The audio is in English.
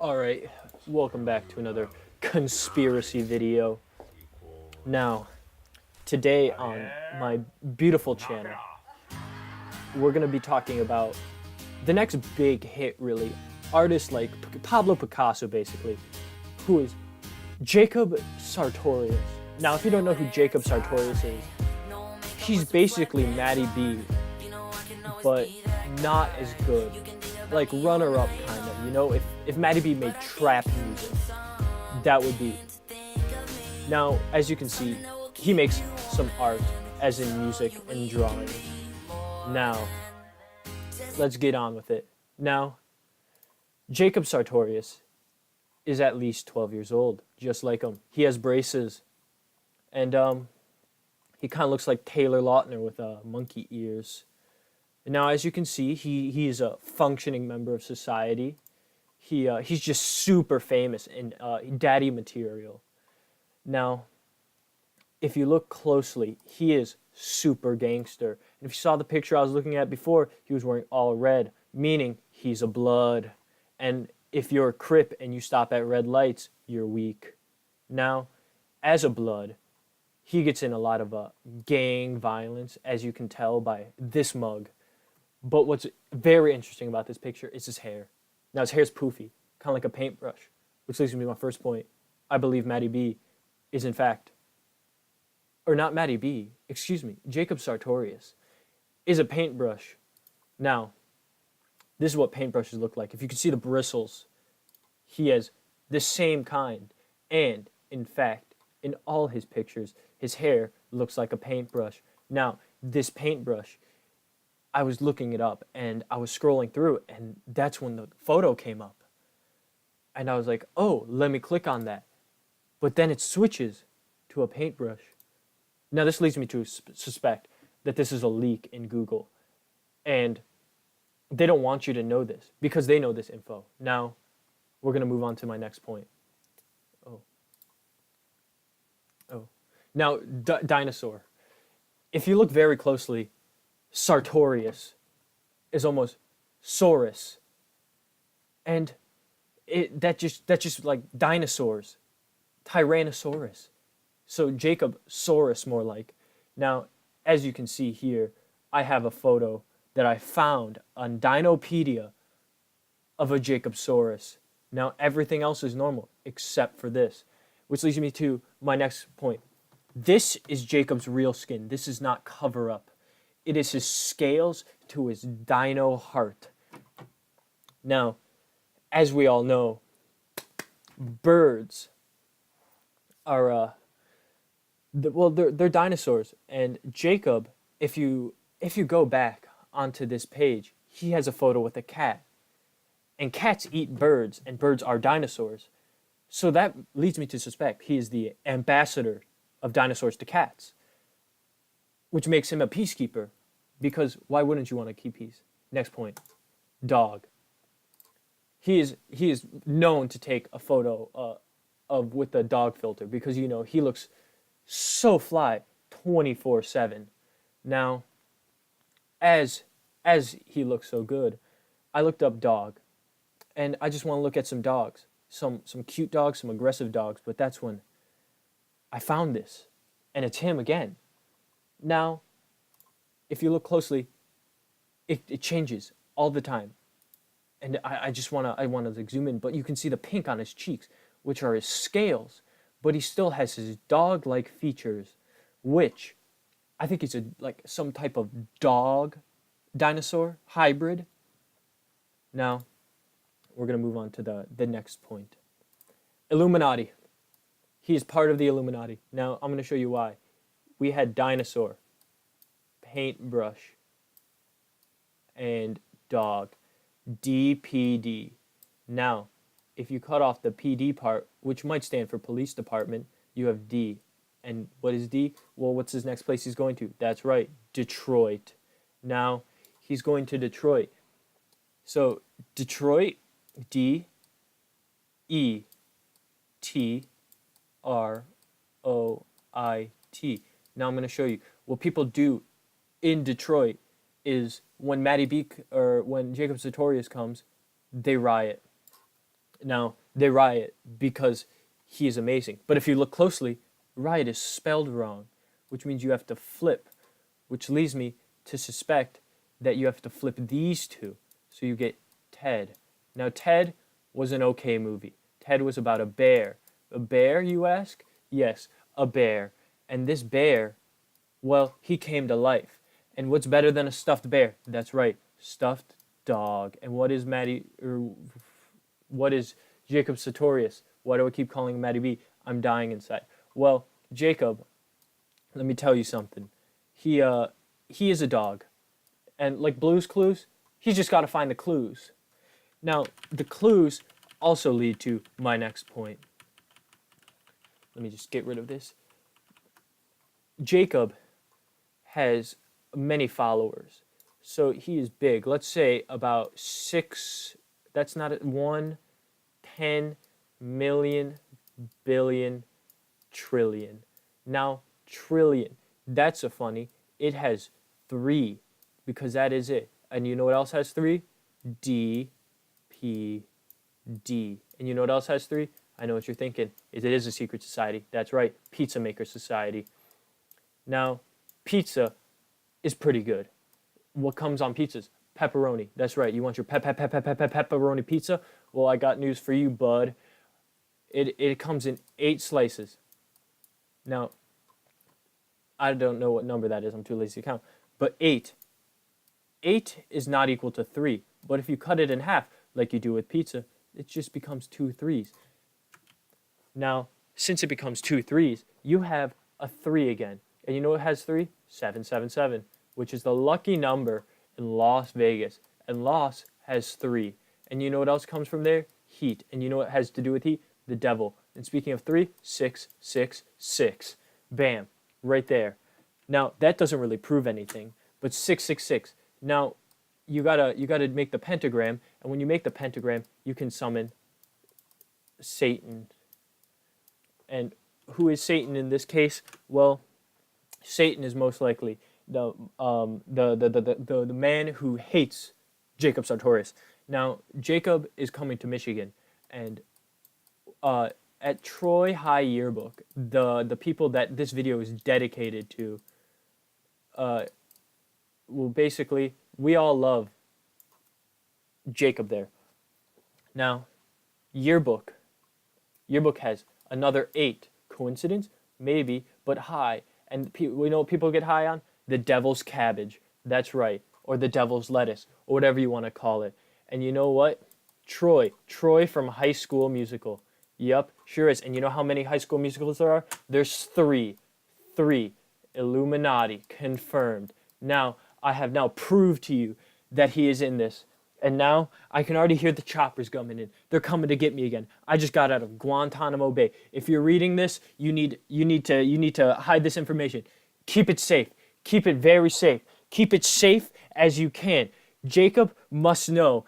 Alright, welcome back to another conspiracy video. Now, today on my beautiful channel, we're going to be talking about the next big hit, really. Artists like Pablo Picasso, basically, who is Jacob Sartorius. Now, if you don't know who Jacob Sartorius is, he's basically Matty B, but not as good. Like runner-up, kind of. You know, if Matty B made trap music, that would be. Now, as you can see, he makes some art, as in music and drawing. Now, let's get on with it. Now, Jacob Sartorius is at least 12 years old, just like him. He has braces, and he kind of looks like Taylor Lautner with monkey ears. Now, as you can see, he is a functioning member of society. He's just super famous in daddy material. Now, if you look closely, he is super gangster. And if you saw the picture I was looking at before, he was wearing all red, meaning he's a blood. And if you're a Crip and you stop at red lights, you're weak. Now, as a blood, he gets in a lot of gang violence, as you can tell by this mug. But what's very interesting about this picture is his hair. Now, his hair's poofy, kind of like a paintbrush, which leads me to my first point. I believe Matty B is in fact, or not Matty B, excuse me, Jacob Sartorius is a paintbrush. Now, this is what paintbrushes look like. If you can see the bristles, he has the same kind. And, in fact, in all his pictures, his hair looks like a paintbrush. Now, this paintbrush, I was looking it up and I was scrolling through it, and that's when the photo came up. And I was like, oh, let me click on that. But then it switches to a paintbrush. Now this leads me to suspect that this is a leak in Google. And they don't want you to know this because they know this info. Now, we're going to move on to my next point. Now, dinosaur. If you look very closely, Sartorius is almost Saurus, and that's just like dinosaurs, Tyrannosaurus. So Jacob Saurus more like. Now, as you can see here, I have a photo that I found on Dinopedia of a Jacobsaurus. Now everything else is normal except for this, which leads me to my next point. This is Jacob's real skin. This is not cover up. It is his scales to his dino heart. Now, as we all know, birds are they're dinosaurs. And Jacob, if you go back onto this page, he has a photo with a cat. And cats eat birds, and birds are dinosaurs. So that leads me to suspect he is the ambassador of dinosaurs to cats, which makes him a peacekeeper, because why wouldn't you want to keep peace? Next point, dog. He is known to take a photo with the dog filter because, you know, he looks so fly 24/7. Now, as he looks so good, I looked up dog, and I just want to look at some dogs, some cute dogs, some aggressive dogs, but that's when I found this, and it's him again. Now, if you look closely, it changes all the time. And I want to zoom in, but you can see the pink on his cheeks, which are his scales, but he still has his dog-like features, which I think is like some type of dog dinosaur hybrid. Now, we're going to move on to the next point. Illuminati. He is part of the Illuminati. Now, I'm going to show you why. We had dinosaur, paintbrush, and dog. DPD. Now, if you cut off the PD part, which might stand for police department, you have D. And what is D? Well, what's his next place he's going to? That's right, Detroit. Now, he's going to Detroit. So, Detroit, D, E, T, R, O, I, T. Now I'm going to show you. What people do in Detroit is when Matty B or when Jacob Sartorius comes, they riot. Now, they riot because he is amazing. But if you look closely, riot is spelled wrong, which means you have to flip, which leads me to suspect that you have to flip these two. So you get Ted. Now, Ted was an okay movie. Ted was about a bear. A bear, you ask? Yes, a bear. And this bear, well, he came to life. And what's better than a stuffed bear? That's right, stuffed dog. And what is what is Jacob Sartorius? Why do I keep calling him Matty B? I'm dying inside. Well, Jacob, let me tell you something. He is a dog. And like Blue's Clues, he's just got to find the clues. Now, the clues also lead to my next point. Let me just get rid of this. Jacob has many followers. So he is big. Let's say about 6, that's not 1, 10 million, billion, trillion. Now, trillion, that's a funny. It has 3 because that is it. And you know what else has 3? D, P, D. And you know what else has 3? I know what you're thinking. It is a secret society. That's right, Pizza Maker Society. Now, pizza is pretty good. What comes on pizzas? Pepperoni. That's right. You want your pepperoni pizza? Well, I got news for you, bud. It comes in 8 slices. Now, I don't know what number that is. I'm too lazy to count. But 8 is not equal to 3. But if you cut it in half, like you do with pizza, it just becomes 2 3s. Now, since it becomes 2 3s, you have a 3 again. And you know what has 3? 777, which is the lucky number in Las Vegas. And Las has 3. And you know what else comes from there? Heat. And you know what has to do with heat? The devil. And speaking of 3, 6, 6, 6. Bam. Right there. Now, that doesn't really prove anything, but 666. Now, you gotta make the pentagram, and when you make the pentagram, you can summon Satan. And who is Satan in this case? Well, Satan is most likely the man who hates Jacob Sartorius. Now, Jacob is coming to Michigan, and at Troy High Yearbook, the people that this video is dedicated to, well, basically, we all love Jacob there. Now, Yearbook has another 8. Coincidence? Maybe, but high. And we know what people get high on? The devil's cabbage. That's right. Or the devil's lettuce, or whatever you want to call it. And you know what? Troy from High School Musical. Yup, sure is. And you know how many High School Musicals there are? There's 3. 3. Illuminati. Confirmed. Now, I have now proved to you that he is in this. And now I can already hear the choppers coming in. They're coming to get me again. I just got out of Guantanamo Bay. If you're reading this, you need to hide this information. Keep it safe. Keep it very safe. Keep it safe as you can. Jacob must know.